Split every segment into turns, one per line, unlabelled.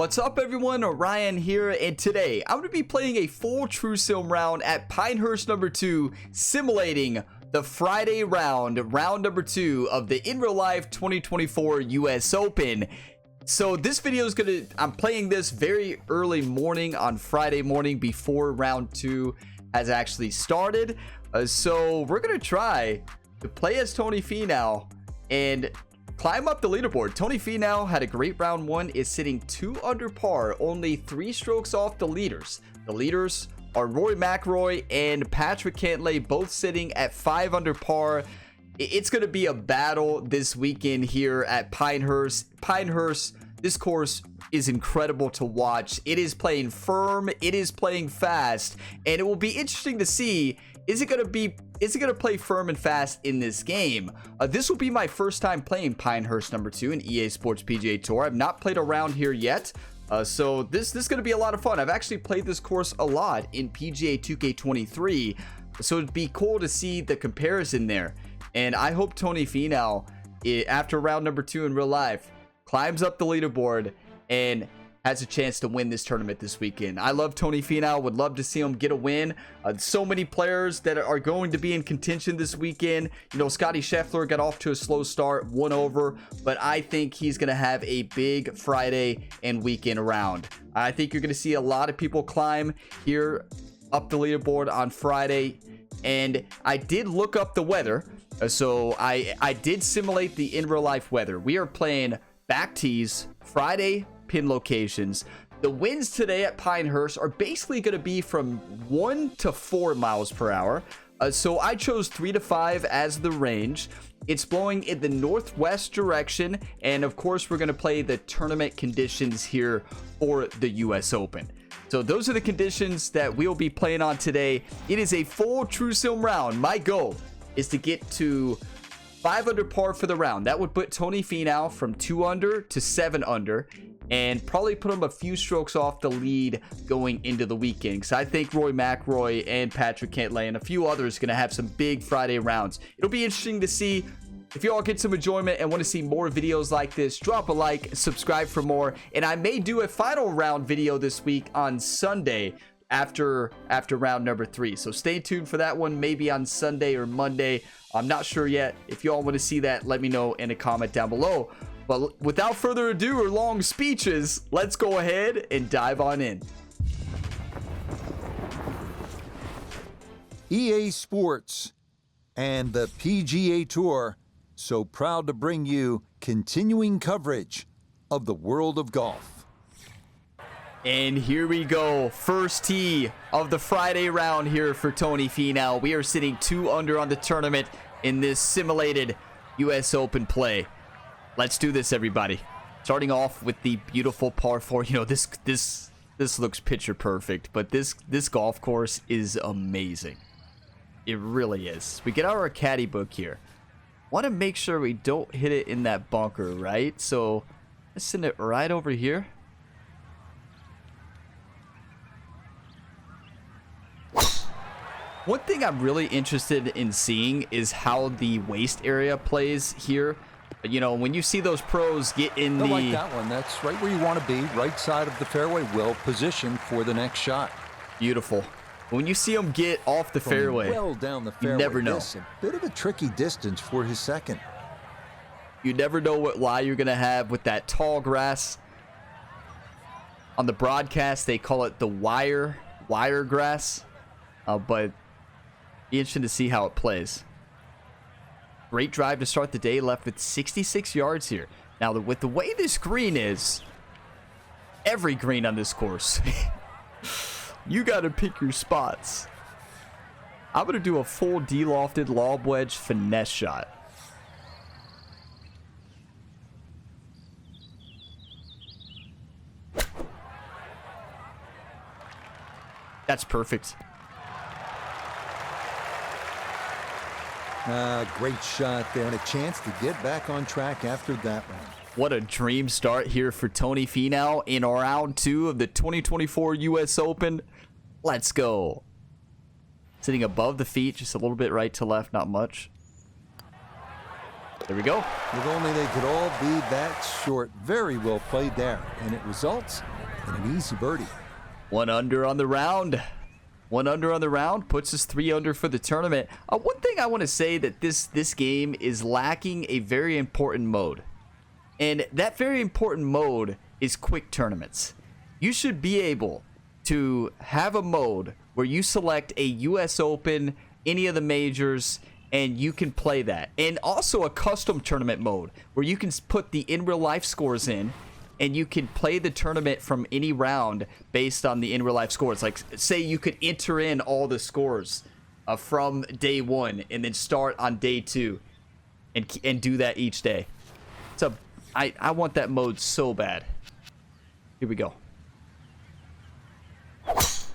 What's up everyone, Ryan here, and today I'm going to be playing a full True Sim round at Pinehurst number 2, simulating the Friday round, round number 2 of the in real life 2024 US Open. So this video is I'm playing this very early morning on Friday morning before round 2 has actually started. So we're going to try to play as Tony Finau and climb up the leaderboard. Tony Finau had a great round 1, is sitting 2 under par, only 3 strokes off the leaders. The leaders are Rory McIlroy and Patrikios, both sitting at 5 under par. It's going to be a battle this weekend here at Pinehurst. This course is incredible to watch. It is playing firm, it is playing fast, and it will be interesting to see, is it going to play firm and fast in this game? This will be my first time playing Pinehurst number 2 in EA Sports PGA Tour. I've not played around here yet. So this is going to be a lot of fun. I've actually played this course a lot in PGA 2K23. So it'd be cool to see the comparison there. And I hope Tony Finau, after round number 2 in real life, climbs up the leaderboard and has a chance to win this tournament this weekend. I love Tony Finau, would love to see him get a win. So many players that are going to be in contention this weekend. You know, Scotty Scheffler got off to a slow start, 1 over, but I think he's going to have a big Friday and weekend round. I think you're going to see a lot of people climb here up the leaderboard on Friday, and I did look up the weather. So I did simulate the in real life weather. We are playing back tees, Friday pin locations. The winds today at Pinehurst are basically going to be from 1 to 4 miles per hour. So I chose 3 to 5 as the range. It's blowing in the northwest direction, and of course we're going to play the tournament conditions here for the US Open. So those are the conditions that we'll be playing on today. It is a full True Sim round. My goal is to get to 5 under par for the round. That would put Tony Finau from 2 under to 7 under, and probably put him a few strokes off the lead going into the weekend, because I think Rory McIlroy and Patrikios and a few others are going to have some big Friday rounds. It'll be interesting to see. If you all get some enjoyment and want to see more videos like this, drop a like, subscribe for more, and I may do a final round video this week on Sunday after round number 3. So stay tuned for that one, maybe on Sunday or Monday. I'm not sure yet. If you all want to see that, let me know in a comment down below. But without further ado or long speeches, let's go ahead and dive on in.
EA Sports and the PGA Tour, so proud to bring you continuing coverage of the world of golf.
And here we go. First tee of the Friday round here for Tony Finau. We are sitting 2 under on the tournament in this simulated US Open play. Let's do this, everybody. Starting off with the beautiful par 4. You know, this looks picture perfect, but this golf course is amazing. It really is. We get out our caddy book here. Want to make sure we don't hit it in that bunker, right? So let's send it right over here. One thing I'm really interested in seeing is how the waist area plays here. You know, when you see those pros get in the...
I like that one. That's right where you want to be. Right side of the fairway, well positioned for the next shot.
Beautiful. When you see him get off the fairway,
well down the fairway,
you never know.
A bit of a tricky distance for his second.
You never know what lie you're going to have with that tall grass. On the broadcast, they call it the wire grass. But be interesting to see how it plays. Great drive to start the day, left with 66 yards here. Now, with the way this green is, every green on this course, you got to pick your spots. I'm going to do a full de-lofted lob wedge finesse shot. That's perfect.
Great shot there, and a chance to get back on track after that one.
What a dream start here for Tony Finau in round 2 of the 2024 US Open. Let's go. Sitting above the feet, just a little bit right to left, not much. There we go.
If only they could all be that short. Very well played there. And it results in an easy birdie.
1 under on the round. 1 under on the round puts us 3 under for the tournament. One thing I want to say that this game is lacking a very important mode. And that very important mode is quick tournaments. You should be able to have a mode where you select a US Open, any of the majors, and you can play that. And also a custom tournament mode where you can put the in real life scores in and you can play the tournament from any round based on the in real life scores. Like, say you could enter in all the scores from day 1 and then start on day 2 and do that each day. So I want that mode so bad. Here we go.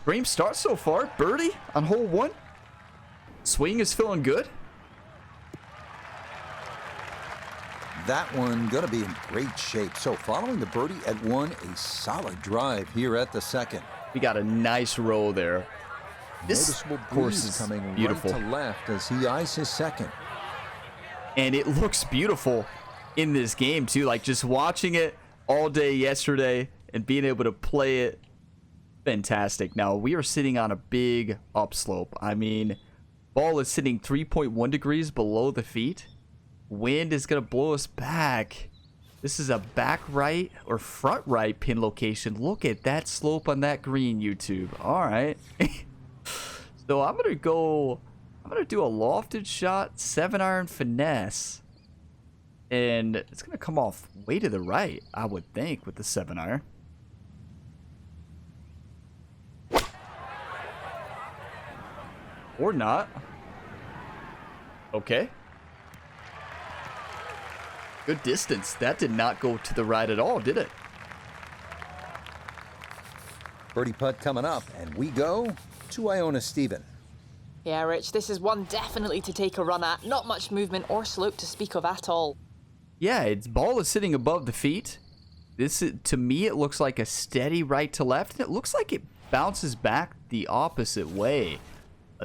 Dream start so far. Birdie on hole 1. Swing is feeling good.
That one gonna be in great shape. So following the birdie at 1, a solid drive here at the 2nd.
We got a nice roll there. This
Noticeable
course
breeze
is
coming
beautiful.
right to left as he eyes his 2nd.
And it looks beautiful in this game too. Like, just watching it all day yesterday and being able to play it, fantastic. Now we are sitting on a big upslope. I mean, ball is sitting 3.1 degrees below the feet. Wind is going to blow us back. This is a back right or front right pin location. Look at that slope on that green, YouTube. All right. So I'm going to do a lofted shot, 7-iron finesse. And it's going to come off way to the right, I would think, with the 7-iron. Or not. Okay. Good distance. That did not go to the right at all, did it?
Birdie putt coming up, and we go to Iona Stephen.
Yeah, Rich, this is one definitely to take a run at. Not much movement or slope to speak of at all.
Yeah, its ball is sitting above the feet. To me, it looks like a steady right to left, and it looks like it bounces back the opposite way.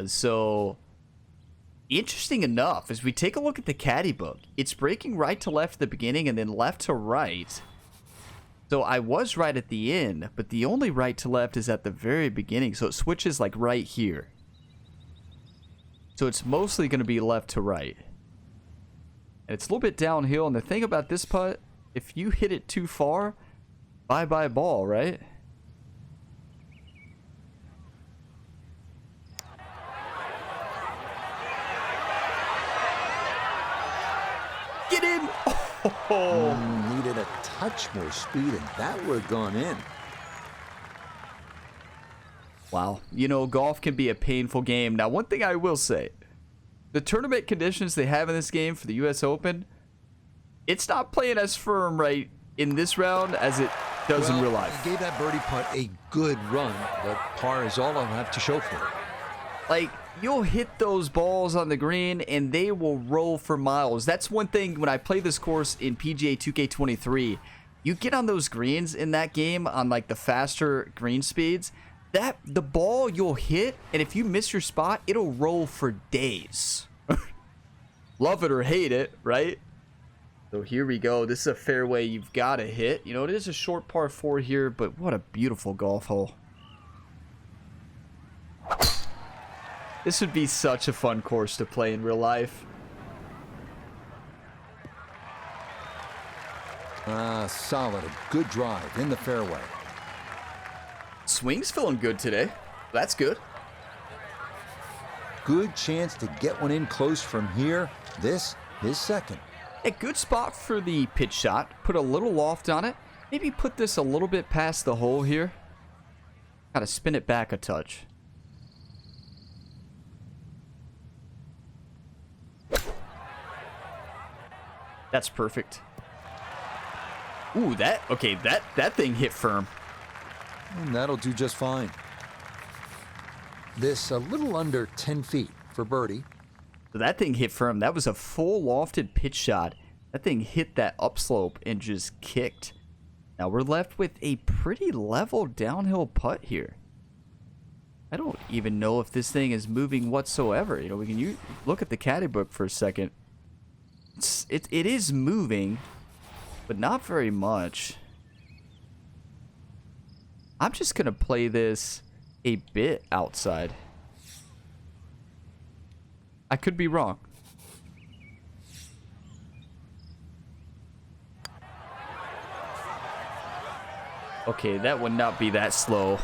So, interesting enough, as we take a look at the caddy book, it's breaking right to left at the beginning and then left to right. So I was right at the end, but the only right to left is at the very beginning. So it switches like right here. So it's mostly going to be left to right. And it's a little bit downhill. And the thing about this putt, if you hit it too far, bye-bye ball, right? Get in! Oh.
Needed a touch more speed, and that would have gone in.
Wow. You know, golf can be a painful game. Now, one thing I will say, the tournament conditions they have in this game for the US Open, it's not playing as firm right in this round as it does in real life.
He gave that birdie putt a good run, but par is all I'll have to show for it.
Like, you'll hit those balls on the green and they will roll for miles. That's one thing when I play this course in PGA 2K23. You get on those greens in that game on like the faster green speeds, that the ball you'll hit, and if you miss your spot, it'll roll for days. Love it or hate it, right? So here we go. This is a fairway you've got to hit. You know, it is a short par 4 here, but what a beautiful golf hole. This would be such a fun course to play in real life.
Solid. A good drive in the fairway.
Swing's feeling good today. That's good.
Good chance to get one in close from here. This is second.
A good spot for the pitch shot. Put a little loft on it. Maybe put this a little bit past the hole here. Gotta spin it back a touch. That's perfect. Ooh, that thing hit firm.
And that'll do just fine. This a little under 10 feet for birdie.
So that thing hit firm. That was a full lofted pitch shot. That thing hit that upslope and just kicked. Now we're left with a pretty level downhill putt here. I don't even know if this thing is moving whatsoever. You know, we can look at the caddy book for a second. It is moving, but not very much. I'm just gonna play this a bit outside. I could be wrong. Okay, that would not be that slow.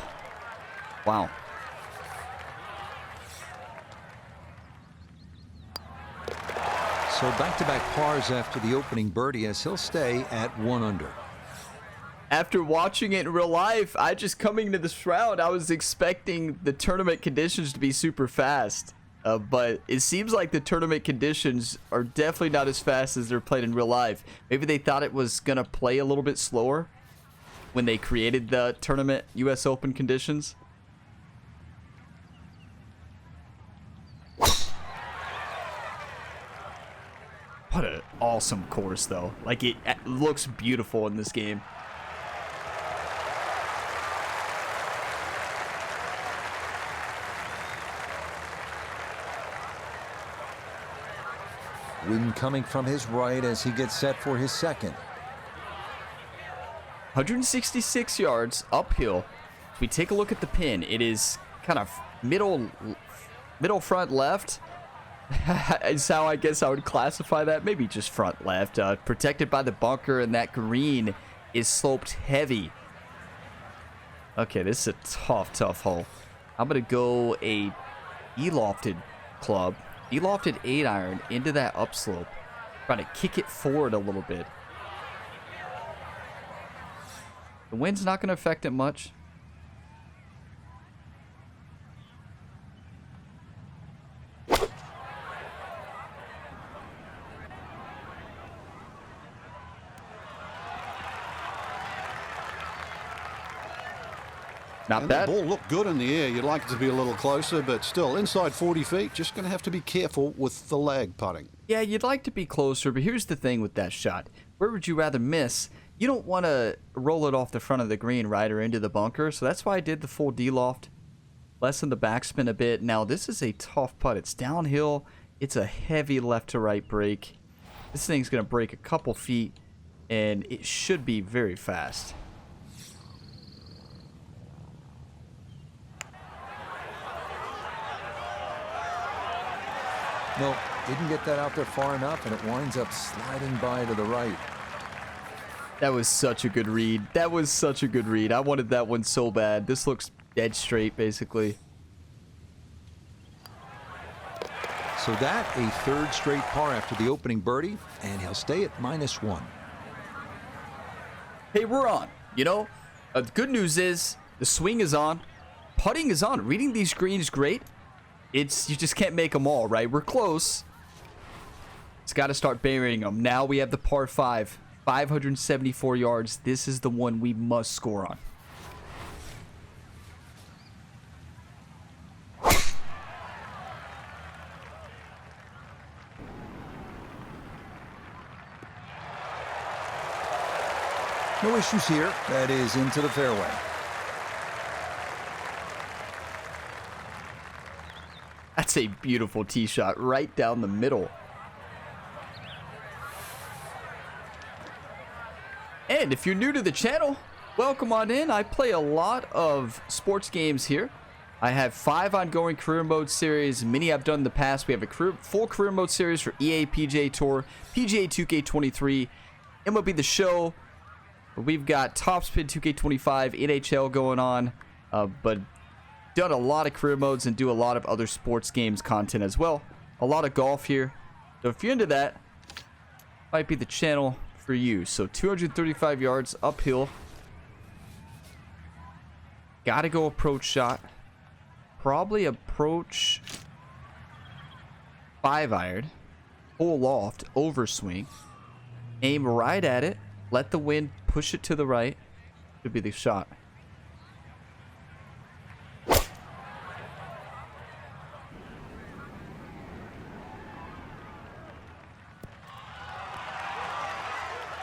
Wow.
So back-to-back pars after the opening birdie as he'll stay at 1 under.
After watching it in real life, I just coming to this round, I was expecting the tournament conditions to be super fast. But it seems like the tournament conditions are definitely not as fast as they're played in real life. Maybe they thought it was going to play a little bit slower when they created the tournament US Open conditions. What an awesome course, though. Like, it looks beautiful in this game.
Wind coming from his right as he gets set for his second.
166 yards uphill. If we take a look at the pin, it is kind of middle front left. Is how I guess I would classify that. Maybe just front left. Protected by the bunker, and that green is sloped heavy. Okay, this is a tough hole. I'm going to go a E-lofted club. E-lofted 8-iron into that upslope. Trying to kick it forward a little bit. The wind's not going to affect it much. Not
And
bad.
the ball looked good in the air. You'd like it to be a little closer, but still inside 40 feet. Just going to have to be careful with the lag putting.
Yeah, you'd like to be closer, but here's the thing with that shot. Where would you rather miss? You don't want to roll it off the front of the green, right, or into the bunker. So that's why I did the full D-loft. Lessen the backspin a bit. Now, this is a tough putt. It's downhill. It's a heavy left to right break. This thing's going to break a couple feet, and it should be very fast.
No, didn't get that out there far enough, and it winds up sliding by to the right.
That was such a good read. That was such a good read. I wanted that one so bad. This looks dead straight, basically.
So that a third straight par after the opening birdie, and he'll stay at -1.
Hey, we're on. You know, the good news is the swing is on. Putting is on. Reading these greens great. You just can't make them all, right? We're close. It's got to start burying them. Now we have the par 5. 574 yards. This is the one we must score on.
No issues here. That is into the fairway.
That's a beautiful tee shot right down the middle. And if you're new to the channel, welcome on in. I play a lot of sports games here. I have 5 ongoing career mode series. Many I've done in the past. We have a full career mode series for EA PGA Tour, PGA 2K23, MLB The Show. We've got Topspin 2K25, NHL going on, but done a lot of career modes and do a lot of other sports games content as well. A lot of golf here. So if you're into that, might be the channel for you. So 235 yards uphill. Gotta go approach shot. Probably approach 5-iron. Full loft, overswing. Aim right at it. Let the wind push it to the right. Could be the shot.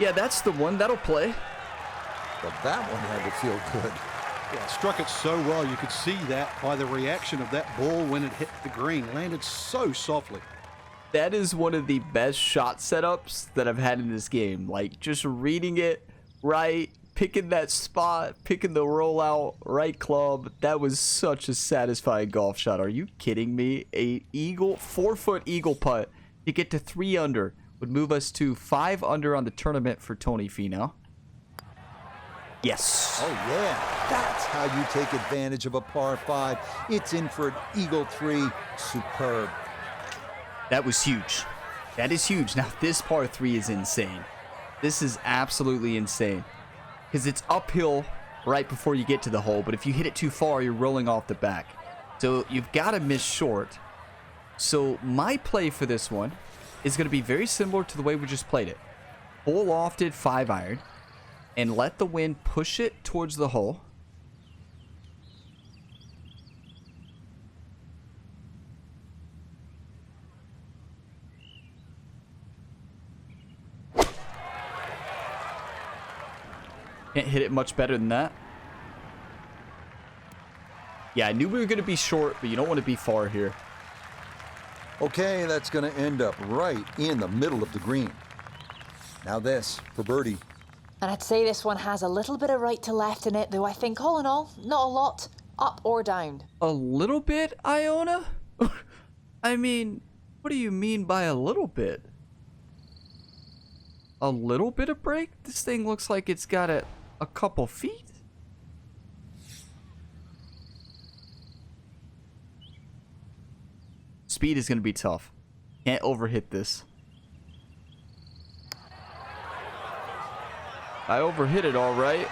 Yeah, that's the one. That'll play.
But that one had to feel good.
Yeah, struck it so well. You could see that by the reaction of that ball when it hit the green. Landed so softly.
That is one of the best shot setups that I've had in this game. Like, just reading it right, picking that spot, picking the rollout, right club. That was such a satisfying golf shot. Are you kidding me? A 4-foot eagle putt to get to 3 under would move us to 5 under on the tournament for Tony Finau. Yes.
Oh, yeah. That's how you take advantage of a par 5. It's in for an eagle 3. Superb.
That was huge. That is huge. Now, this par 3 is insane. This is absolutely insane. Because it's uphill right before you get to the hole. But if you hit it too far, you're rolling off the back. So you've got to miss short. So my play for this one is going to be very similar to the way we just played it. Full lofted 5-iron. And let the wind push it towards the hole. Can't hit it much better than that. Yeah, I knew we were going to be short, but you don't want to be far here.
Okay, that's going to end up right in the middle of the green. Now this for birdie.
And I'd say this one has a little bit of right to left in it, though I think all in all, not a lot, up or down.
A little bit, Iona? I mean, what do you mean by a little bit? A little bit of break? This thing looks like it's got a couple feet. Speed is going to be tough. Can't overhit this. I overhit it all right.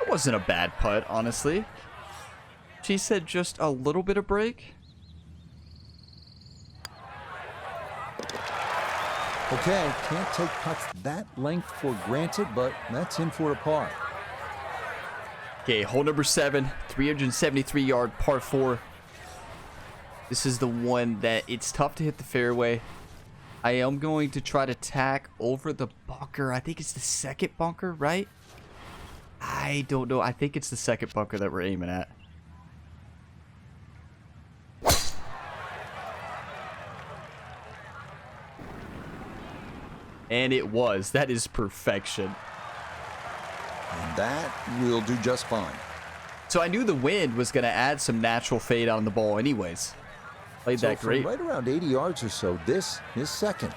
It wasn't a bad putt, honestly. She said just a little bit of break.
Okay, can't take putts that length for granted, but that's in for a par.
Okay, hole number 7, 373-yard par 4. This is the one that it's tough to hit the fairway. I am going to try to tack over the bunker. I think it's the second bunker, right? I don't know. I think it's the second bunker that we're aiming at. And it was. That is perfection.
And that will do just fine.
So I knew the wind was going to add some natural fade on the ball anyways. Played that great.
Right around 80 yards or so, this is second.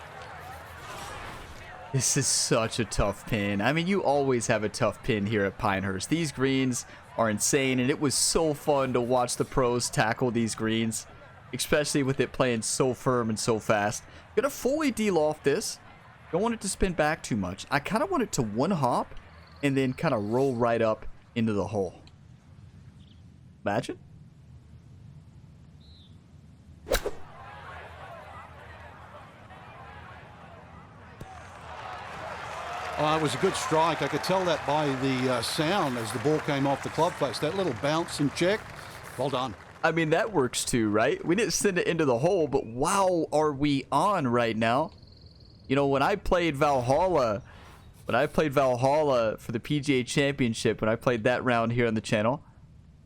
This is such a tough pin. I mean, you always have a tough pin here at Pinehurst. These greens are insane, and it was so fun to watch the pros tackle these greens, especially with it playing so firm and so fast. Gonna fully de-loft this. Don't want it to spin back too much. I kind of want it to one hop and then kind of roll right up into the hole. Imagine.
Oh, it was a good strike. I could tell that by the sound as the ball came off the club face. That little bounce and check. Well done.
I mean, that works too, right? We didn't send it into the hole, but wow, are we on right now? You know, when I played Valhalla for the PGA Championship, when I played that round here on the channel,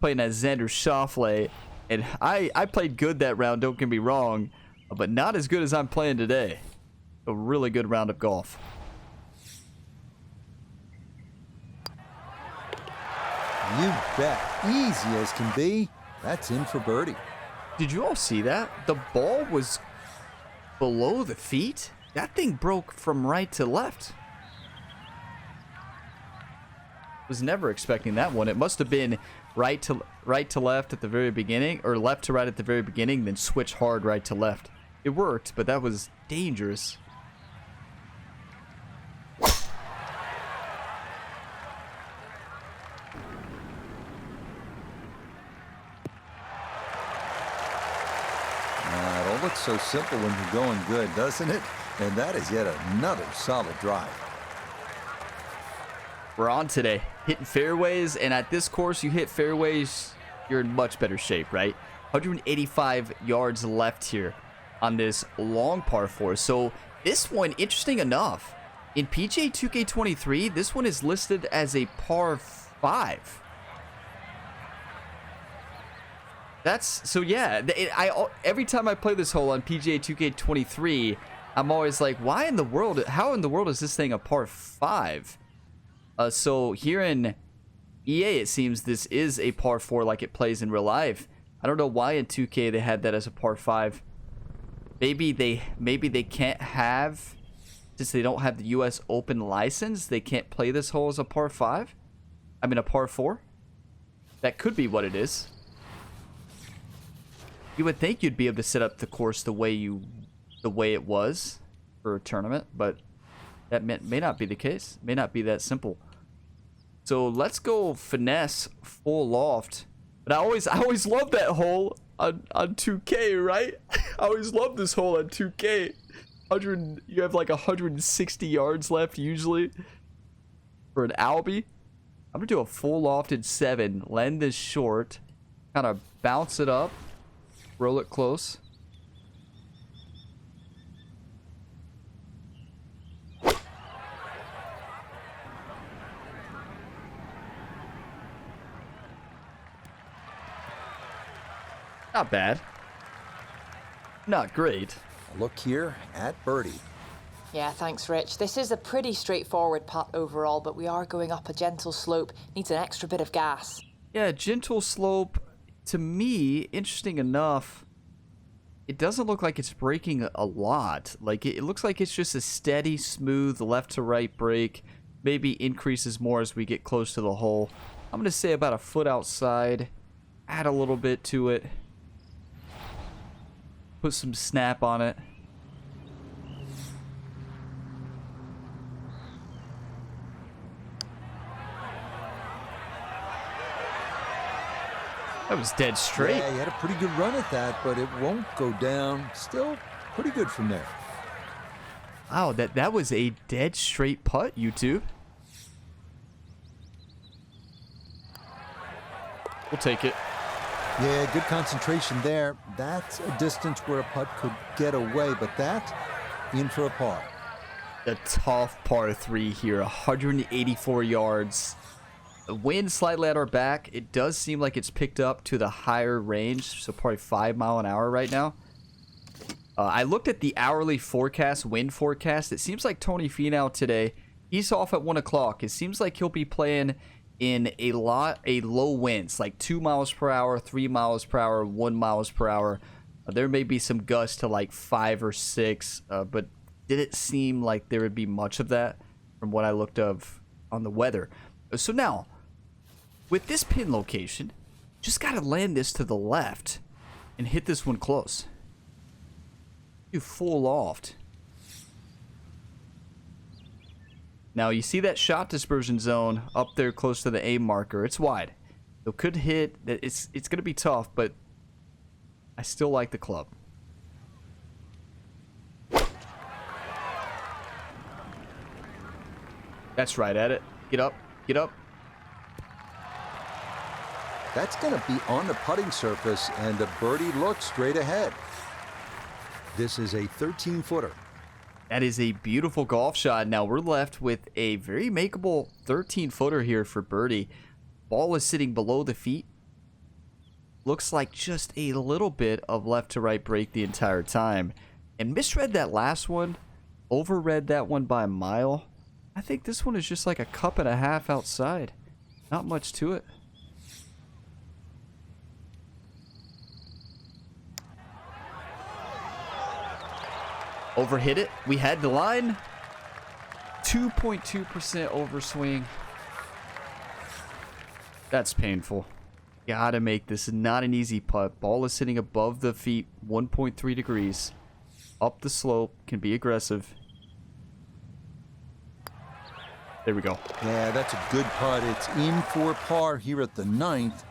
playing as Xander Schauffele, and I played good that round, don't get me wrong, but not as good as I'm playing today. A really good round of golf.
You bet. Easy as can be. That's in for birdie.
Did you all see that? The ball was below the feet. That thing broke from right to left. Was never expecting that one. It must have been right to left at the very beginning, or left to right at the very beginning, then switch hard right to left. It worked, but that was dangerous.
It all looks so simple when you're going good, doesn't it? And that is yet another solid drive.
We're on today, hitting fairways, and at this course, you hit fairways, you're in much better shape, right? 185 yards left here on this long par 4. So this one, interesting enough, In PGA 2K23, this one is listed as a par 5. That's so yeah. Every time I play this hole on PGA 2K23, I'm always like, why in the world? How in the world is this thing a par 5? So here in EA, it seems this is a par 4 like it plays in real life. I don't know why in 2K they had that as a par 5. Maybe they can't have, since they don't have the US Open license, they can't play this hole as a par 5. I mean a par 4. That could be what it is. You would think you'd be able to set up the course the way it was for a tournament, but that may not be the case. May not be that simple. So let's go finesse full loft. But I always love that hole on 2K, right? I always love this hole on 2K. You have like 160 yards left usually for an Albie. I'm gonna do a full lofted 7, land this short, kind of bounce it up, roll it close. Not bad. Not great.
A look here at birdie.
Yeah, thanks, Rich. This is a pretty straightforward putt overall, but we are going up a gentle slope. Needs an extra bit of gas.
Yeah, gentle slope. To me, interesting enough, it doesn't look like it's breaking a lot. Like, it looks like it's just a steady, smooth left to right break. Maybe increases more as we get close to the hole. I'm going to say about a foot outside. Add a little bit to it. Put some snap on it. That was dead straight.
Yeah, he had a pretty good run at that, but it won't go down. Still pretty good from there.
Wow, that was a dead straight putt, YouTube. We'll take it.
Yeah, good concentration there. That's a distance where a putt could get away, but that in for a par.
The tough par 3 here, 184 yards. The wind slightly at our back. It does seem like it's picked up to the higher range, so probably 5 mile an hour right now. I looked at the hourly forecast, wind forecast. It seems like Tony Finau today, he's off at 1 o'clock. It seems like he'll be playing in a low winds, like 2 miles per hour, 3 miles per hour, 1 miles per hour. There may be some gusts to like 5 or 6, but didn't seem like there would be much of that from what I looked of on the weather. So now, with this pin location, just got to land this to the left and hit this one close. Do full loft. Now you see that shot dispersion zone up there close to the A marker. It's wide. It could hit. It's going to be tough, but I still like the club. That's right at it. Get up. Get up.
That's going to be on the putting surface, and the birdie looks straight ahead. This is a 13-footer.
That is a beautiful golf shot. Now we're left with a very makeable 13-footer here for birdie. Ball is sitting below the feet. Looks like just a little bit of left to right break the entire time. And misread that last one. Overread that one by a mile. I think this one is just like a cup and a half outside. Not much to it. Overhit it. We had the line. 2.2% overswing. That's painful. Gotta make this not an easy putt. Ball is sitting above the feet, 1.3 degrees. Up the slope, can be aggressive. There we go.
Yeah, that's a good putt. It's in for par here at the 9th.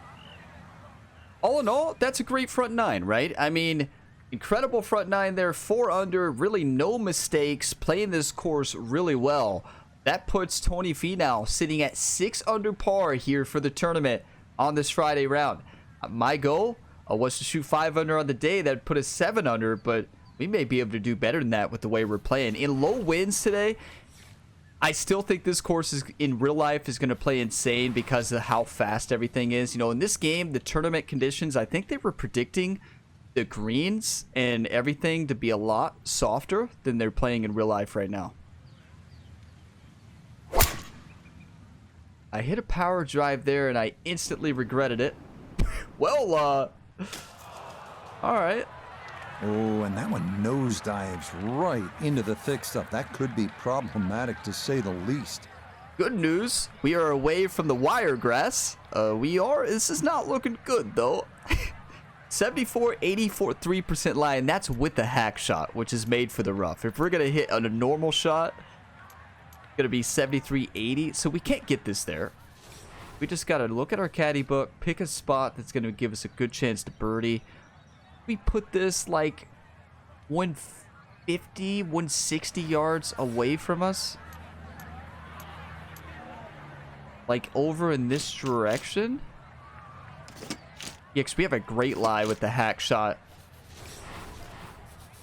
All in all, that's a great front 9, right? I mean, incredible front 9 there, 4 under, really no mistakes, playing this course really well. That puts Tony Finau sitting at 6 under par here for the tournament on this Friday round. My goal was to shoot 5 under on the day. That put us 7 under, but we may be able to do better than that with the way we're playing. In low winds today, I still think this course is in real life is going to play insane because of how fast everything is. You know, in this game, the tournament conditions, I think they were predicting the greens and everything to be a lot softer than they're playing in real life right now. I hit a power drive there and I instantly regretted it. Well, all right.
Oh, and that one nosedives right into the thick stuff. That could be problematic to say the least.
Good news, we are away from the wire grass. This is not looking good though. 74, 84, 3% lie, and that's with the hack shot, which is made for the rough. If we're gonna hit on a normal shot, it's gonna be 73, 80, so we can't get this there. We just gotta look at our caddy book, pick a spot that's gonna give us a good chance to birdie. We put this like 150, 160 yards away from us. Like over in this direction. Yeah, because we have a great lie with the hack shot.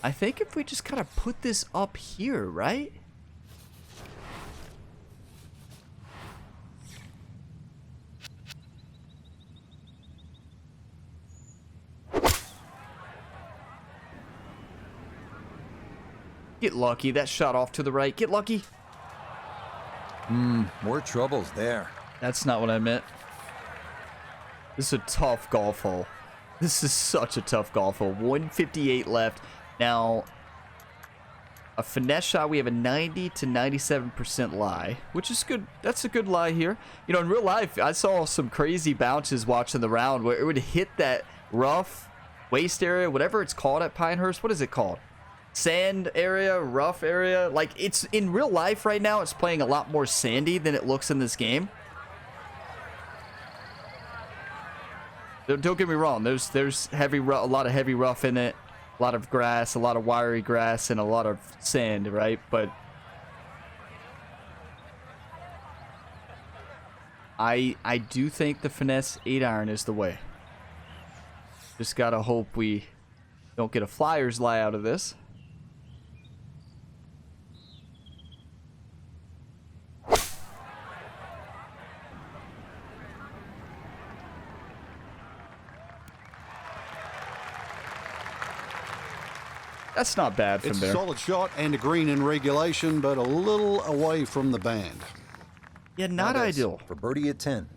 I think if we just kind of put this up here, right? Get lucky. That shot off to the right. Get lucky.
More troubles there.
That's not what I meant. This is a tough golf hole. This is such a tough golf hole. 158 left. Now, a finesse shot, we have a 90 to 97% lie, which is good. That's a good lie here. You know, in real life, I saw some crazy bounces watching the round where it would hit that rough waist area, whatever it's called at Pinehurst. What is it called? Sand area, rough area. Like, it's in real life right now, it's playing a lot more sandy than it looks in this game. Don't get me wrong, there's heavy, a lot of heavy rough in it, a lot of grass, a lot of wiry grass, and a lot of sand, right? But I do think the finesse 8-iron is the way. Just gotta hope we don't get a flyer's lie out of this. That's not bad from
It's
there.
a solid shot and a green in regulation, but a little away from the band.
Yeah, not
That is
ideal.
For birdie at 10.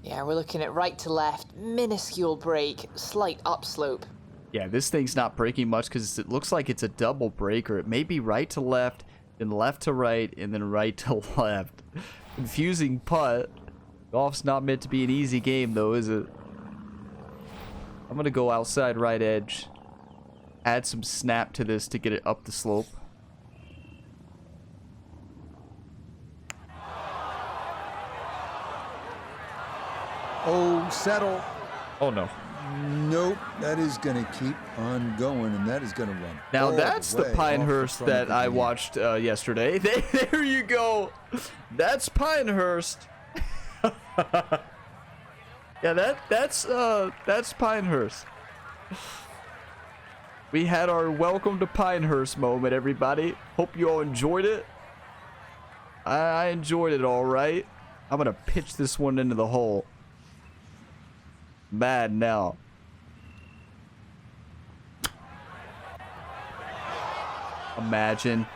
Yeah, we're looking at right to left, minuscule break, slight upslope.
Yeah, this thing's not breaking much because it looks like it's a double break, or it may be right to left, then left to right, and then right to left. Confusing putt. Golf's not meant to be an easy game, though, is it? I'm going to go outside right edge. Add some snap to this to get it up the slope.
Oh, settle.
Oh, no.
Nope, that is going to keep on going, and that is going to run.
Now
all
that's the
way
Pinehurst
off the front
that
of the
I
green.
watched yesterday. There you go. That's Pinehurst. Yeah, that's Pinehurst. We had our welcome to Pinehurst moment, everybody. Hope you all enjoyed it. I enjoyed it all right. I'm gonna pitch this one into the hole. Mad now. Imagine.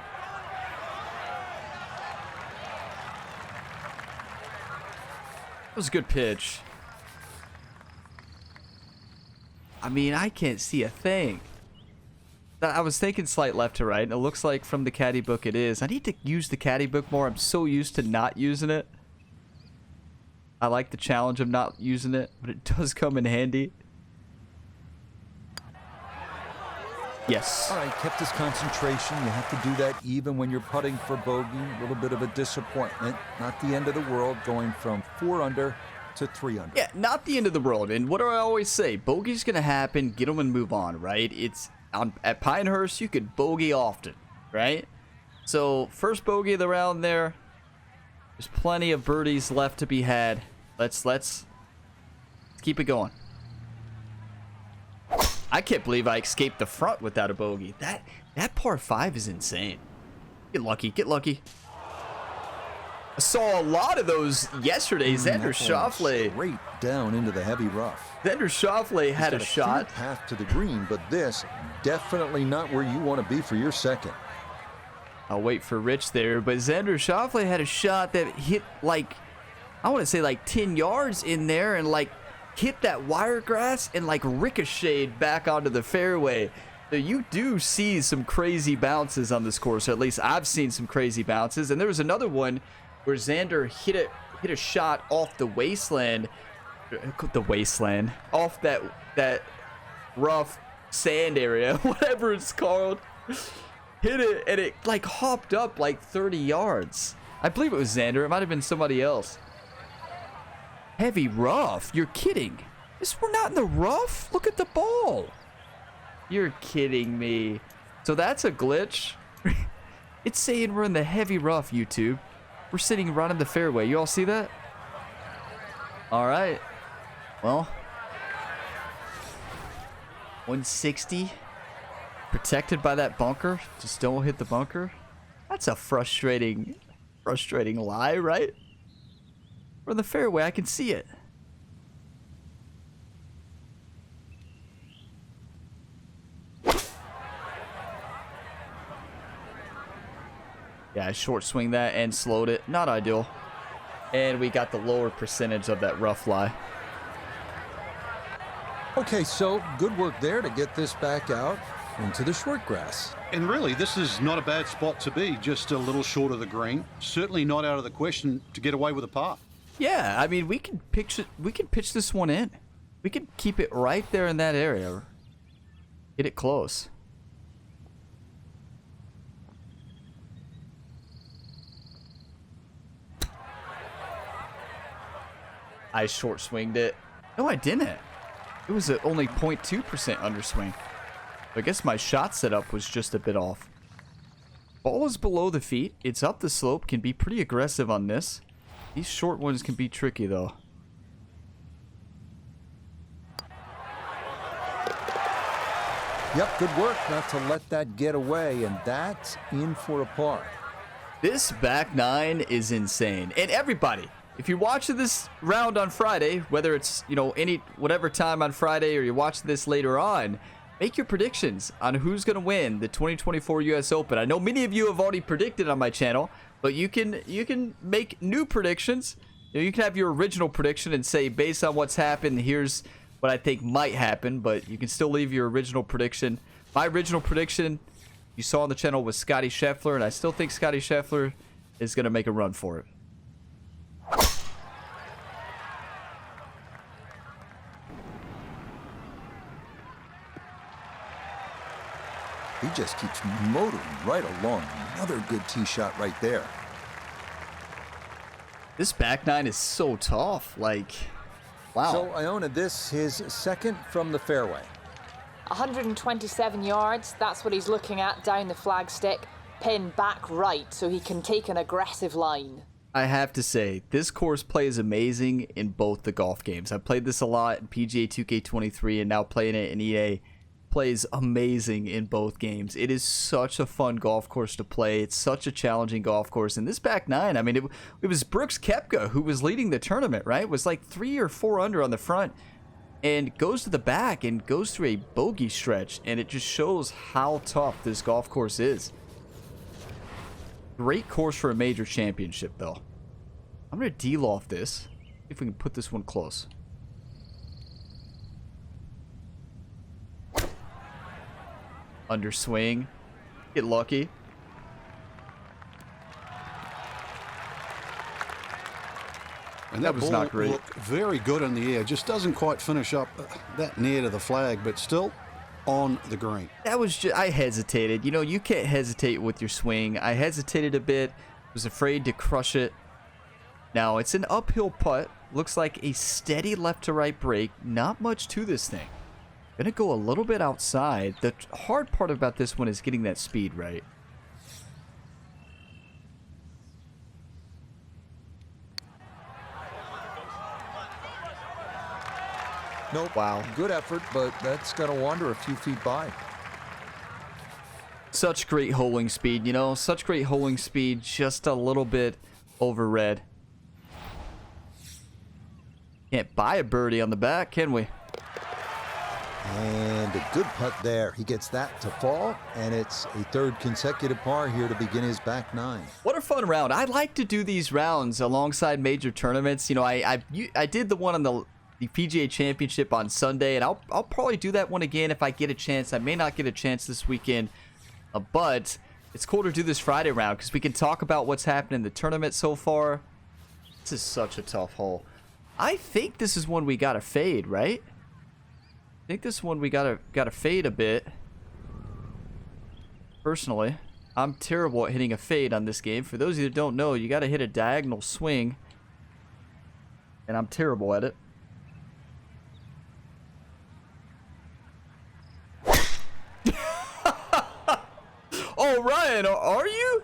That was a good pitch. I mean, I can't see a thing. I was thinking slight left to right, and it looks like from the caddy book it is. I need to use the caddy book more. I'm so used to not using it. I like the challenge of not using it, but it does come in handy. Yes.
All right, kept his concentration. You have to do that even when you're putting for bogey. A little bit of a disappointment. Not the end of the world, going from 4 under to 3 under.
Yeah, not the end of the world. And what do I always say? Bogey's going to happen. Get them and move on, right? It's at Pinehurst, you could bogey often, right? So, first bogey of the round there. There's plenty of birdies left to be had. Let's keep it going. I can't believe I escaped the front without a bogey. That par 5 is insane. Get lucky, get lucky. I saw a lot of those yesterday. Xander Schauffele.
Straight down into the heavy rough.
Xander Schauffele had a
He's got
shot.
clear path to the green, but this definitely not where you want to be for your second.
I'll wait for Rich there, but Xander Schauffele had a shot that hit like, I want to say like 10 yards in there and like hit that wiregrass and like ricocheted back onto the fairway. So you do see some crazy bounces on this course, or at least I've seen some crazy bounces. And there was another one where Xander hit a shot off the wasteland, off that rough sand area, whatever it's called. Hit it and it like hopped up like 30 yards. I believe it was Xander. It might have been somebody else. Heavy rough. You're kidding. We're not in the rough. Look at the ball. You're kidding me. So that's a glitch. It's saying we're in the heavy rough, YouTube. We're sitting right in the fairway. You all see that? All right. Well, 160. Protected by that bunker. Just don't hit the bunker. That's a frustrating lie, right? We're in the fairway. I can see it. Yeah, I short swing that and slowed it. Not ideal. And we got the lower percentage of that rough lie.
Okay, so good work there to get this back out into the short grass.
And really, this is not a bad spot to be, just a little short of the green. Certainly not out of the question to get away with a par.
Yeah, I mean, we can pitch this one in. We can keep it right there in that area. Get it close. I short swinged it. No, I didn't. It was only 0.2% underswing. I guess my shot setup was just a bit off. Ball is below the feet. It's up the slope. Can be pretty aggressive on this. These short ones can be tricky, though.
Yep, good work not to let that get away, and that's in for a par.
This back nine is insane. And everybody, if you're watching this round on Friday, whether it's, whatever time on Friday or you're watching this later on, make your predictions on who's going to win the 2024 US Open. I know many of you have already predicted on my channel, but you can make new predictions. You can have your original prediction and say, based on what's happened, here's what I think might happen, but you can still leave your original prediction. My original prediction you saw on the channel was Scottie Scheffler, and I still think Scottie Scheffler is going to make a run for it.
He just keeps motoring right along. Another good tee shot right there.
This back nine is so tough. Like, wow.
So Iona, this his second from the fairway.
127 yards. That's what he's looking at down the flagstick. Pin back right so he can take an aggressive line.
I have to say, this course play is amazing in both the golf games. I played this a lot in PGA 2K23 and now playing it in EA. Plays amazing in both games. It is such a fun golf course to play. It's such a challenging golf course. And this back nine, I mean, it was Brooks Koepka who was leading the tournament, right? It was like 3 or 4 under on the front and goes to the back and goes through a bogey stretch. And it just shows how tough this golf course is. Great course for a major championship, though. I'm going to de-loft this. See if we can put this one close. Underswing. Get lucky.
And that
was
ball
not great.
Looked very good in the air. Just doesn't quite finish up that near to the flag, but still on the green.
That was just, I hesitated. You can't hesitate with your swing. I hesitated a bit. Was afraid to crush it. Now, it's an uphill putt. Looks like a steady left to right break. Not much to this thing. Gonna go a little bit outside. The hard part about this one is getting that speed right.
Nope.
Wow.
Good effort, but that's going to wander a few feet by.
Such great holing speed, such great holing speed, just a little bit over red. Can't buy a birdie on the back, can we?
And a good putt there. He gets that to fall, and it's a third consecutive par here to begin his back nine.
What a fun round. I like to do these rounds alongside major tournaments. You know, I did the one on the PGA Championship on Sunday, and I'll probably do that one again if I get a chance. I may not get a chance this weekend, but it's cool to do this Friday round because we can talk about what's happened in the tournament so far. This is such a tough hole. I think this is one we gotta fade, right? I think this one we gotta fade a bit. Personally, I'm terrible at hitting a fade on this game. For those of you that don't know, you gotta hit a diagonal swing, and I'm terrible at it. Oh, Ryan, are you?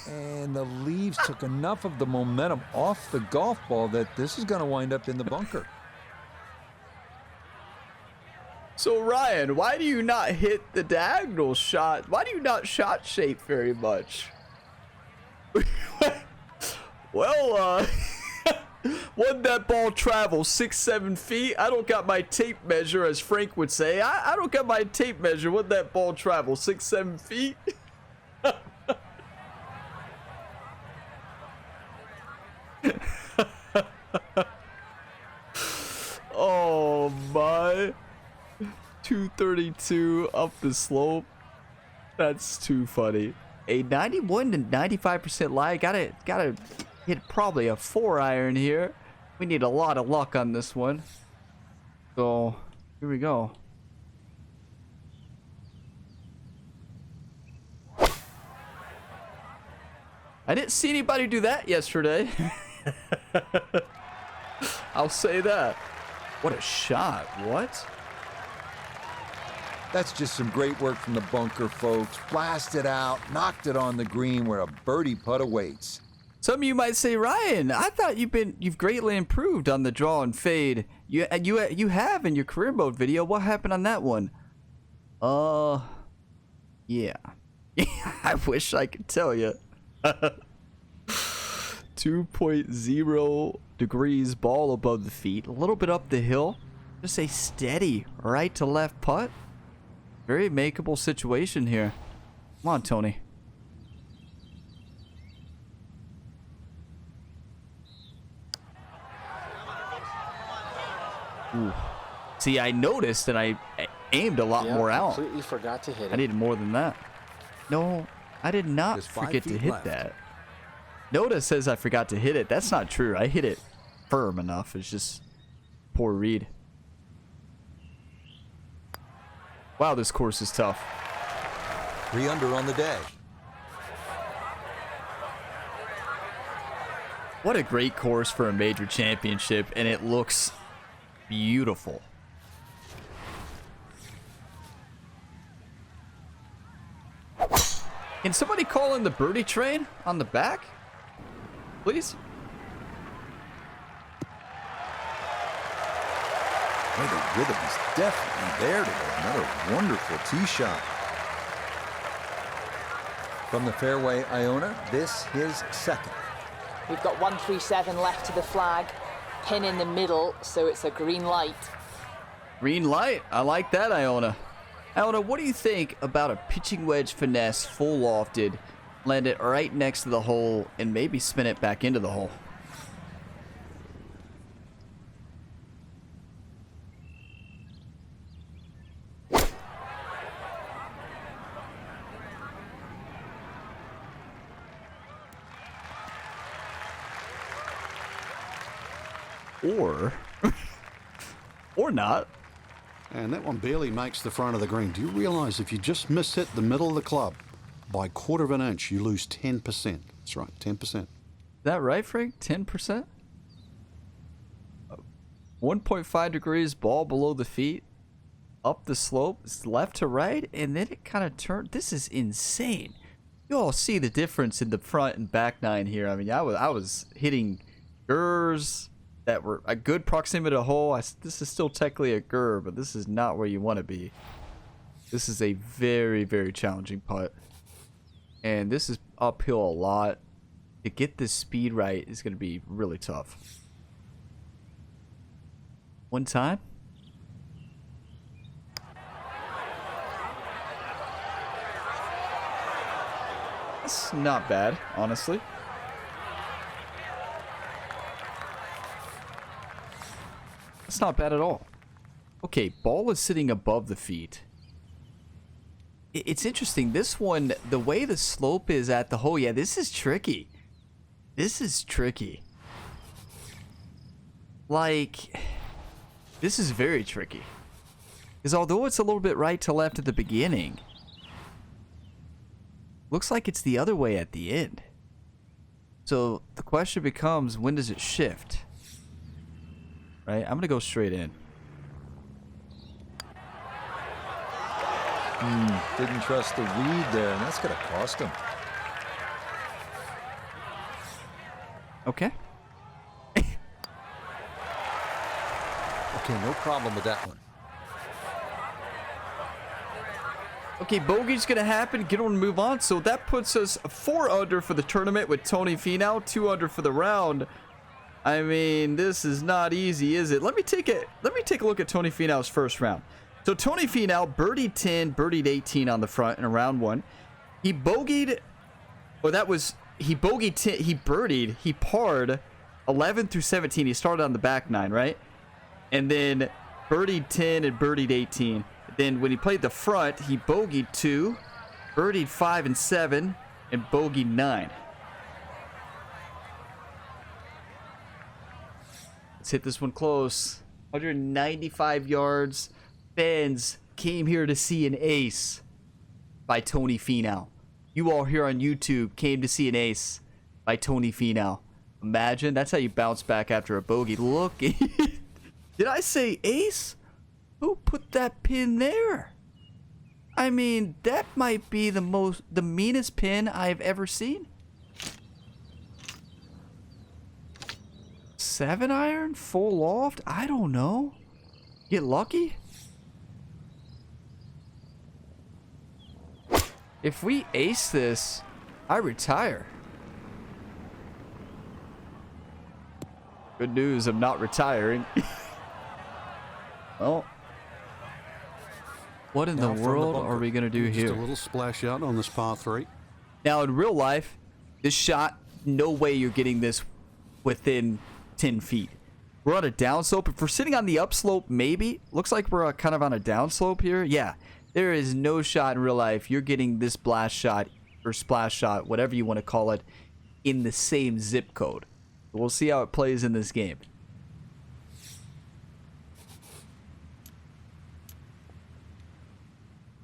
And the leaves took enough of the momentum off the golf ball that this is going to wind up in the bunker.
So, Ryan, why do you not hit the diagonal shot? Why do you not shot shape very much? Well, wouldn't that ball travel 6-7 feet? I don't got my tape measure, as Frank would say. I don't got my tape measure. Wouldn't that ball travel 6-7 feet? Oh my. 232 up the slope. That's too funny. A 91 to 95% lie. Gotta hit probably a 4-iron here. We need a lot of luck on this one. So here we go. I didn't see anybody do that yesterday. I'll say that. What a shot. What?
That's just some great work from the bunker, folks. Blasted out, knocked it on the green where a birdie putt awaits.
Some of you might say, Ryan, I thought you've greatly improved on the draw and fade. You have in your career mode video. What happened on that one? Yeah. I wish I could tell you. 2.0 degrees, ball above the feet, a little bit up the hill. Just a steady right to left putt. Very makeable situation here. Come on, Tony. Ooh. See, I noticed and I aimed a lot more out.
Completely forgot to hit it.
I needed more than that. No, I did not forget to hit that. Noda says I forgot to hit it. That's not true. I hit it firm enough. It's just poor read. Wow, this course is tough.
3 under on the day.
What a great course for a major championship, and it looks beautiful. Can somebody call in the birdie train on the back? Please?
Hey, the rhythm is definitely there today. Another wonderful tee shot. From the fairway, Iona, this his second.
We've got 137 left to the flag. Pin in the middle, so it's a green light.
Green light. I like that, Iona. Iona, what do you think about a pitching wedge finesse full lofted, land it right next to the hole, and maybe spin it back into the hole? Or not.
And that one barely makes the front of the green. Do you realize if you just mishit the middle of the club by 1/4 of an inch, you lose 10%? That's right, 10%.
Is that right, Frank? 10%? 1.5 degrees, ball below the feet, up the slope, left to right, and then it kind of turned. This is insane. You all see the difference in the front and back nine here. I mean, I was hitting gers that were a good proximity to hole. This is still technically a gur, but this is not where you want to be. This is a very, very challenging putt. And this is uphill a lot. To get this speed right is going to be really tough. One time. That's not bad, honestly. That's not bad at all. Okay, ball is sitting above the feet. It's interesting. This one, the way the slope is at the hole, yeah, this is tricky. This is tricky. Like, this is very tricky. Because although it's a little bit right to left at the beginning, looks like it's the other way at the end. So the question becomes, when does it shift? Right? I'm going to go straight in.
Didn't trust the read there, and that's going to cost him.
Okay.
Okay, no problem with that one.
Okay, bogey's going to happen. Get on and move on. So that puts us 4 under for the tournament with Tony Finau, 2 under for the round. I mean, this is not easy, is it? Let me take a look at Tony Finau's first round. So Tony Finau birdied 10, birdied 18 on the front in round 1. He bogeyed, well, that was, he bogeyed 10, he birdied, he parred 11 through 17. He started on the back 9, right? And then birdied 10 and birdied 18. Then when he played the front, he bogeyed 2, birdied 5 and 7, and bogeyed 9. Let's hit this one close. 195 yards. Fans came here to see an ace by Tony Finau. You all here on YouTube came to see an ace by Tony Finau. Imagine, that's how you bounce back after a bogey. Look, did I say ace? Who put that pin there? I mean, that might be the meanest pin I've ever seen. 7-iron, full loft. I don't know. Get lucky. If we ace this, I retire. Good news, I'm not retiring. Well, what in the world are we going to do here?
Just a little splash out on this par 3.
Now, in real life, this shot, no way you're getting this within 10 feet. We're on a downslope. If we're sitting on the upslope, maybe. Looks like we're kind of on a downslope here. Yeah, there is no shot in real life. You're getting this blast shot or splash shot, whatever you want to call it, in the same zip code. We'll see how it plays in this game.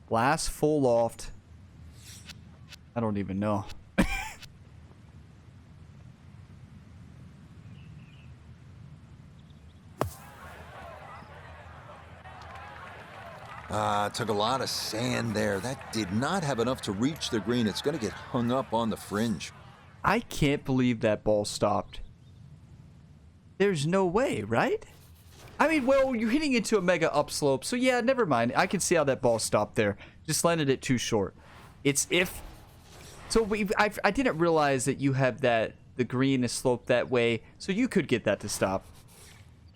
Glass full loft. I don't even know.
Took a lot of sand there. That did not have enough to reach the green. It's going to get hung up on the fringe.
I can't believe that ball stopped. There's no way, right? I mean, well, you're hitting into a mega upslope, so yeah, never mind. I can see how that ball stopped there. Just landed it too short. It's if... So I didn't realize that you have that... The green is sloped that way, so you could get that to stop.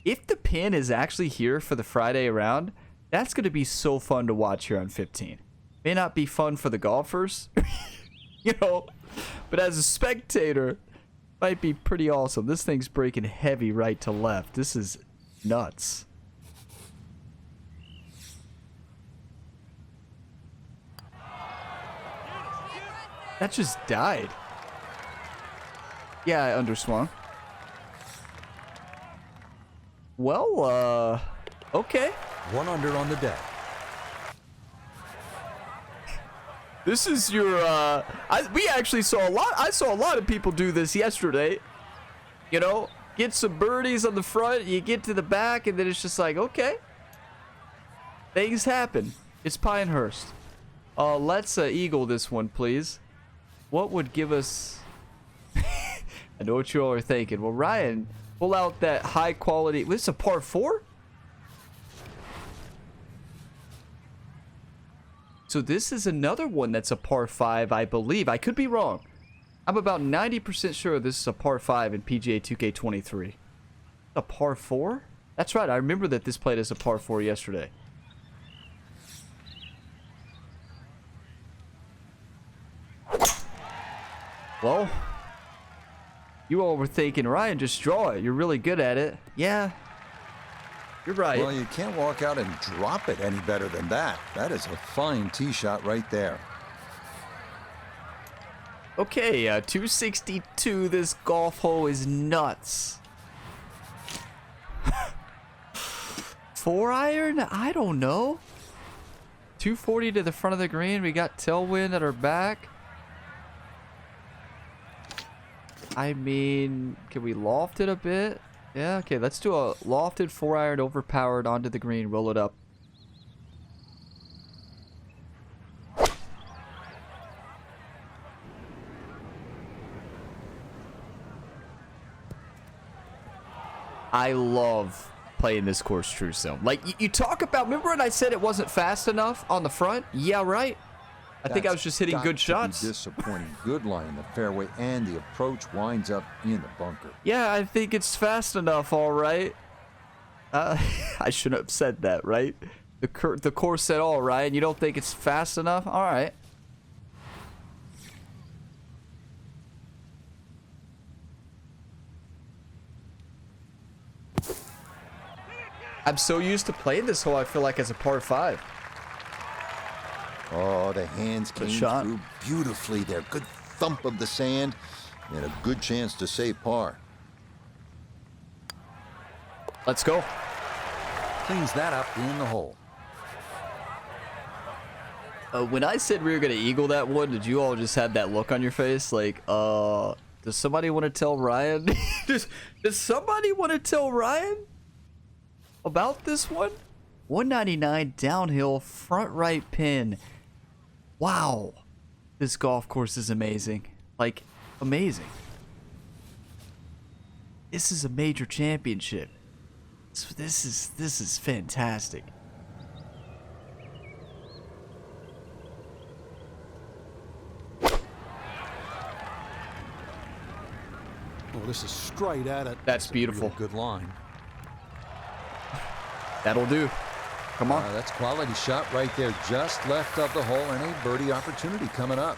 If the pin is actually here for the Friday round, that's going to be so fun to watch here on 15. May not be fun for the golfers, you know, but as a spectator, might be pretty awesome. This thing's breaking heavy right to left. This is nuts. That just died. Yeah, I underswung. Well, okay.
1 under on the day.
This is your, we actually saw a lot, I saw a lot of people do this yesterday. You know, get some birdies on the front, you get to the back, and then it's just like, okay. Things happen. It's Pinehurst. Let's eagle this one, please. What would give us... I know what you all are thinking. Well, Ryan, pull out that high quality... This is a par 4? So this is another one that's a par 5, I believe. I could be wrong. I'm about 90% sure this is a par 5 in PGA 2K23. A par 4? That's right. I remember that this played as a par 4 yesterday. Well, you all were thinking, Ryan, just draw it. You're really good at it. Yeah, you're right.
Well, you can't walk out and drop it any better than that. That is a fine tee shot right there.
Okay, 262. This golf hole is nuts. 4 iron? I don't know. 240 to the front of the green. We got tailwind at our back. I mean, can we loft it a bit? Yeah, okay, let's do a lofted 4 iron overpowered onto the green, roll it up. I love playing this course true sim. Like, you talk about, remember when I said it wasn't fast enough on the front? Yeah, right? I think I was just hitting good shots.
Disappointing. Good line in the fairway, and the approach winds up in the bunker.
Yeah, I think it's fast enough, all right. I shouldn't have said that, right? The course said all right, and you don't think it's fast enough? All right. I'm so used to playing this hole, I feel like, as a par 5.
Oh, the hands came through beautifully there. Good thump of the sand and a good chance to save par.
Let's go.
Cleans that up in the hole.
When I said we were going to eagle that one, did you all just have that look on your face? Like, does somebody want to tell Ryan? does somebody want to tell Ryan about this one? 199 downhill, front right pin. Wow. This golf course is amazing. Like, amazing. This is a major championship. So this is fantastic.
Oh, this is straight at it.
That's beautiful.
Real good line.
That'll do. Come on.
That's quality shot right there. Just left of the hole and a birdie opportunity coming up.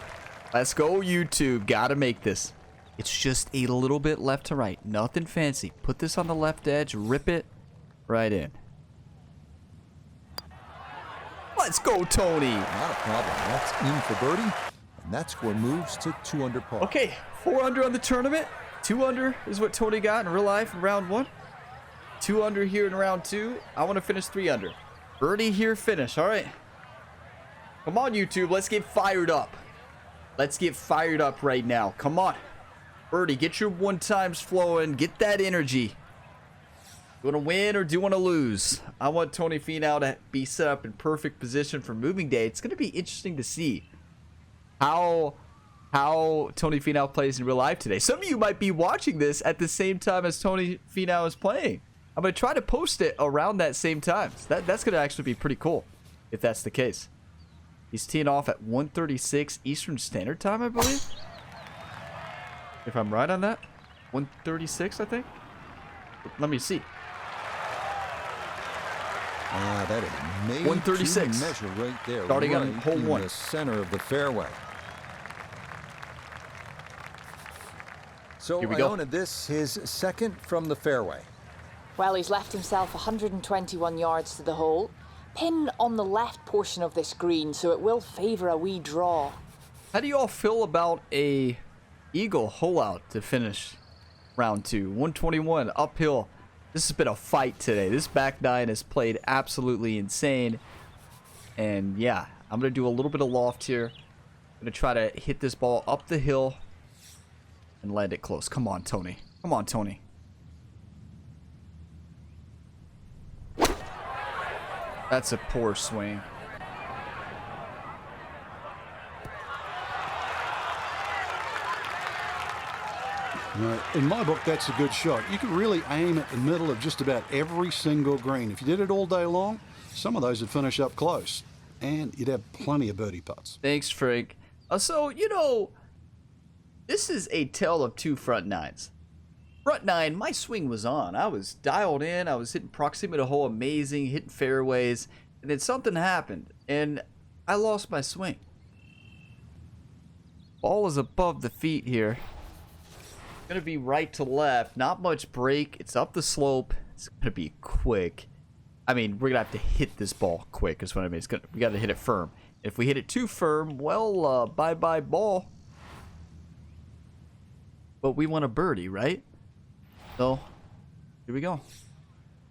Let's go, YouTube. Gotta make this. It's just a little bit left to right. Nothing fancy. Put this on the left edge. Rip it right in. Let's go, Tony.
Not a problem. That's in for birdie. And that score moves to 2 under par.
Okay, 4 under on the tournament. 2 under is what Tony got in real life in round 1. 2 under here in round 2. I want to finish 3 under. Birdie here, finish. All right. Come on, YouTube. Let's get fired up. Let's get fired up right now. Come on. Birdie, get your 1-times flowing. Get that energy. Do you want to win or do you want to lose? I want Tony Finau to be set up in perfect position for moving day. It's going to be interesting to see how Tony Finau plays in real life today. Some of you might be watching this at the same time as Tony Finau is playing. I'm going to try to post it around that same time. So that's going to actually be pretty cool if that's the case. He's teeing off at 1:36 Eastern Standard Time, I believe. If I'm right on that. 1:36, I think. Let me see.
That is made
136.
to measure right there.
Starting
right
on hole
in
1.
the center of the fairway. So
Here we go.
Iona, this his second from the fairway.
Well, he's left himself 121 yards to the hole. Pin on the left portion of this green, so it will favour a wee draw.
How do you all feel about a eagle hole out to finish round 2? 121 uphill. This has been a fight today. This back nine has played absolutely insane. And yeah, I'm going to do a little bit of loft here. I'm going to try to hit this ball up the hill and land it close. Come on, Tony. Come on, Tony. That's a poor swing.
In my book, that's a good shot. You can really aim at the middle of just about every single green. If you did it all day long, some of those would finish up close. and you'd have plenty of birdie putts.
Thanks, Frank. So, this is a tale of two front nines. Front nine, my swing was on. I was dialed in. I was hitting proximity to hole amazing, hitting fairways. And then something happened, and I lost my swing. Ball is above the feet here. Going to be right to left. Not much break. It's up the slope. It's going to be quick. I mean, we're going to have to hit this ball quick is what I mean. We got to hit it firm. If we hit it too firm, well, bye-bye ball. But we want a birdie, right? So, here we go.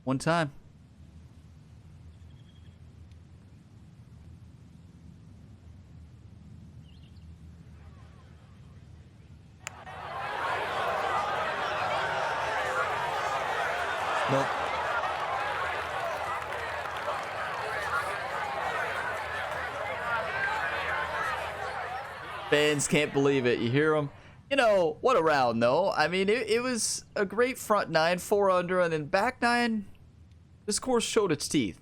One time.
Nope.
Fans can't believe it. You hear them? What a round, though. I mean, it was a great front nine, 4 under, and then back nine, this course showed its teeth.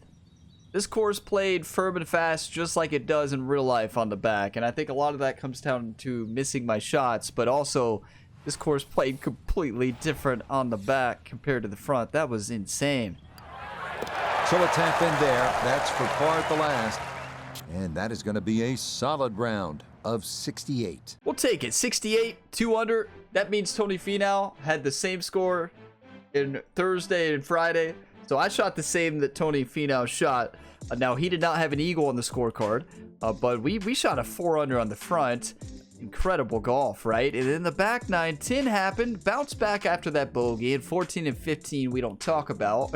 This course played firm and fast just like it does in real life on the back, and I think a lot of that comes down to missing my shots, but also this course played completely different on the back compared to the front. That was insane.
So a tap in there. That's for par at the last. And that is going to be a solid round of 68.
We'll take it. 68, 2 under. That means Tony Finau had the same score in Thursday and Friday. So I shot the same that Tony Finau shot. Now, he did not have an eagle on the scorecard, but we shot a 4 under on the front. Incredible golf, right? And then the back nine, 10 happened, bounced back after that bogey, and 14 and 15 we don't talk about.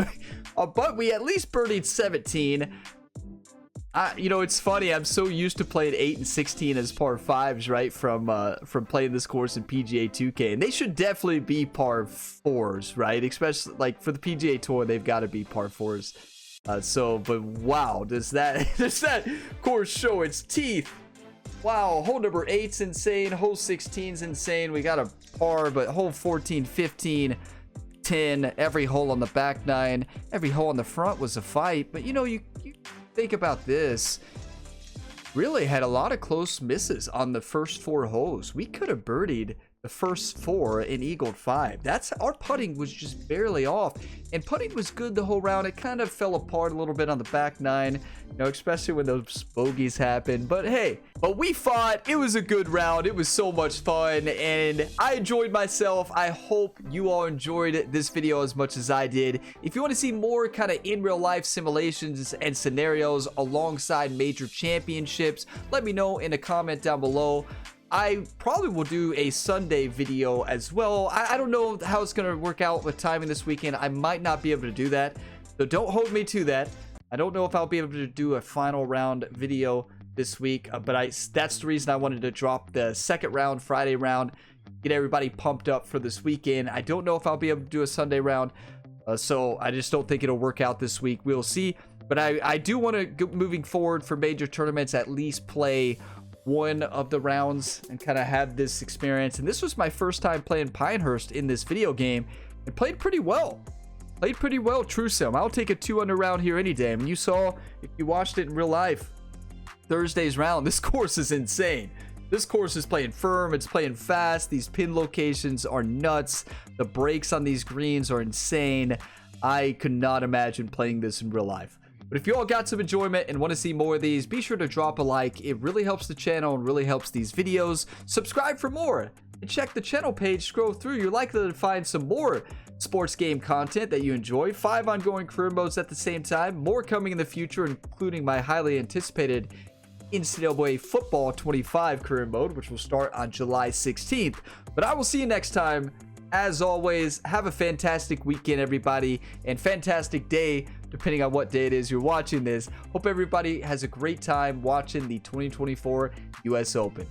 But we at least birdied 17. It's funny. I'm so used to playing 8 and 16 as par 5s, right? From playing this course in PGA 2K, and they should definitely be par 4s, right? Especially like for the PGA Tour, they've got to be par 4s. But wow, does that course show its teeth? Wow, hole number 8's insane. Hole 16's insane. We got a par, but hole 14, 15, 10, every hole on the back nine, every hole on the front was a fight. But you think about this. Really had a lot of close misses on the first 4 holes. We could have birdied the first 4 and eagled 5. Our putting was just barely off, and putting was good the whole round. It kind of fell apart a little bit on the back nine, especially when those bogeys happened. But hey, we fought. It was a good round. It was so much fun, and I enjoyed myself. I hope you all enjoyed this video as much as I did. If you want to see more kind of in real life simulations and scenarios alongside major championships, let me know in a comment down below. I probably will do a Sunday video as well. I don't know how it's going to work out with timing this weekend. I might not be able to do that, so don't hold me to that. I don't know if I'll be able to do a final round video this week, but that's the reason I wanted to drop the second round, Friday round, get everybody pumped up for this weekend. I don't know if I'll be able to do a Sunday round, so I just don't think it'll work out this week. We'll see, but I do want to, moving forward for major tournaments, at least play one of the rounds and kind of have this experience. And this was my first time playing Pinehurst in this video game, and played pretty well. True sim. I'll take a 2 under round here any day. I mean, you saw, if you watched it in real life, Thursday's round, this course is insane. This course is playing firm. It's playing fast. These pin locations are nuts. The breaks on these greens are insane. I could not imagine playing this in real life. But if you all got some enjoyment and want to see more of these, be sure to drop a like. It really helps the channel and really helps these videos. Subscribe for more and check the channel page. Scroll through. You're likely to find some more sports game content that you enjoy. 5 ongoing career modes at the same time. More coming in the future, including my highly anticipated NCAA Football 25 career mode, which will start on July 16th. But I will see you next time. As always, have a fantastic weekend, everybody, and fantastic day, depending on what day it is you're watching this. Hope everybody has a great time watching the 2024 US Open.